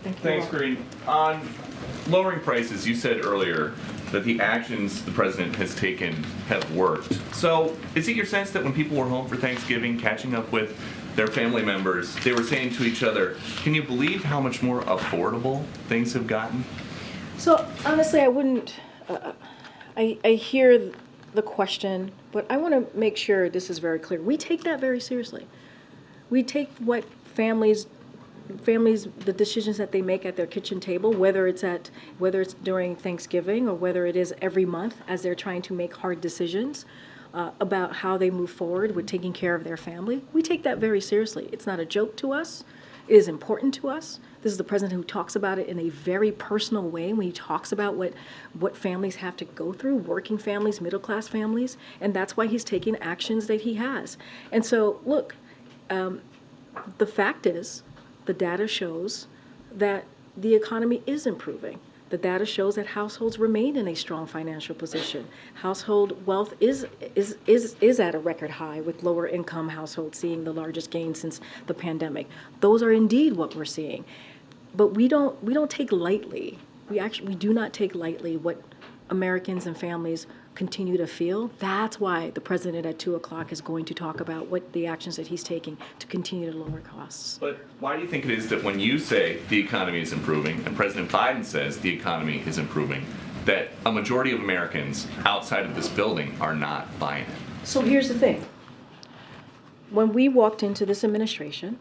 Thanks, Karine. On lowering prices, you said earlier that the actions the president has taken have worked. So is it your sense that when people were home for Thanksgiving, catching up with their family members, they were saying to each other, can you believe how much more affordable things have gotten? So honestly, I wouldn't, I hear the question, but I want to make sure this is very clear. We take that very seriously. We take what families, the decisions that they make at their kitchen table, whether it's during Thanksgiving or whether it is every month as they're trying to make hard decisions about how they move forward with taking care of their family. We take that very seriously. It's not a joke to us. It is important to us. This is the president who talks about it in a very personal way when he talks about what families have to go through, working families, middle-class families, and that's why he's taking actions that he has. And so, look, the fact is, the data shows that the economy is improving. The data shows that households remain in a strong financial position. Household wealth is at a record high, with lower income households seeing the largest gain since the pandemic. Those are indeed what we're seeing. But we don't take lightly. We do not take lightly what Americans and families continue to feel. That's why the president at 2 o'clock is going to talk about what the actions that he's taking to continue to lower costs. But why do you think it is that when you say the economy is improving and President Biden says the economy is improving, that a majority of Americans outside of this building are not buying it? So here's the thing. When we walked into this administration,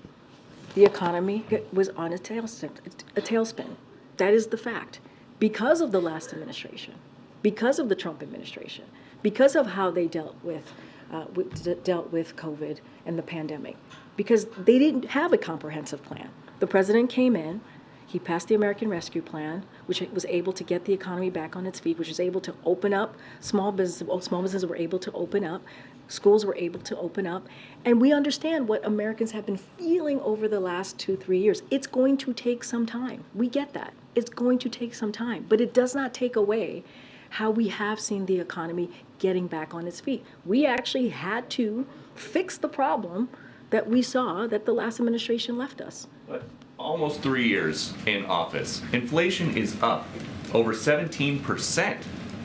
the economy was on a tailspin. That is the fact. Because of the last administration, because of the Trump administration, because of how they dealt with COVID and the pandemic, because they didn't have a comprehensive plan. The president came in, he passed the American Rescue Plan, which was able to get the economy back on its feet, which was able to open up small businesses were able to open up, schools were able to open up, and we understand what Americans have been feeling over the last 2-3 years. It's going to take some time. We get that. It's going to take some time, but it does not take away how we have seen the economy getting back on its feet. We actually had to fix the problem that we saw that the last administration left us. But almost 3 years in office, inflation is up over 17%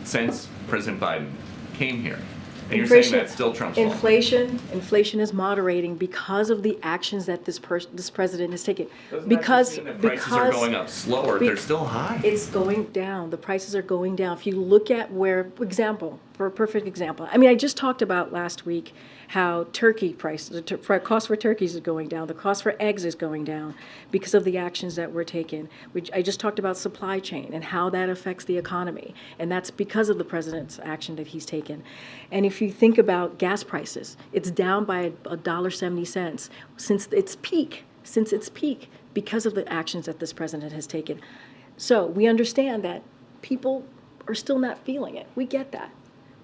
since President Biden came here. And you're saying that's still Trump's fault? Inflation is moderating because of the actions that this president has taken. Doesn't that just mean that prices are going up slower? They're still high. It's going down. The prices are going down. If you look at for a perfect example, I mean, I just talked about last week how turkey prices, the cost for turkeys is going down, the cost for eggs is going down because of the actions that were taken. I just talked about supply chain and how that affects the economy, and that's because of the president's action that he's taken. And if you think about gas prices, it's down by $1.70 since its peak because of the actions that this president has taken. So we understand that people are still not feeling it. We get that.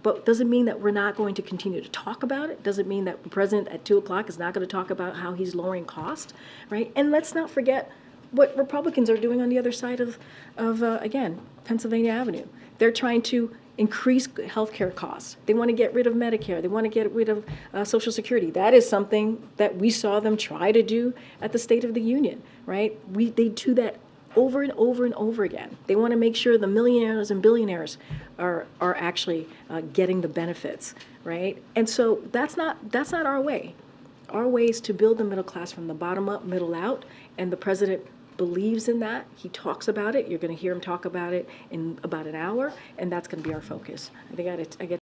But doesn't mean that we're not going to continue to talk about it. Doesn't mean that the president at 2 o'clock is not going to talk about how he's lowering cost, right? And let's not forget what Republicans are doing on the other side of again, Pennsylvania Avenue. They're trying to increase healthcare costs. They want to get rid of Medicare. They want to get rid of Social Security. That is something that we saw them try to do at the State of the Union, right? They do that over and over and over again. They want to make sure the millionaires and billionaires are actually getting the benefits, right? And so that's not our way. Our way is to build the middle class from the bottom up, middle out, and the president believes in that. He talks about it. You're going to hear him talk about it in about an hour, and that's going to be our focus. I get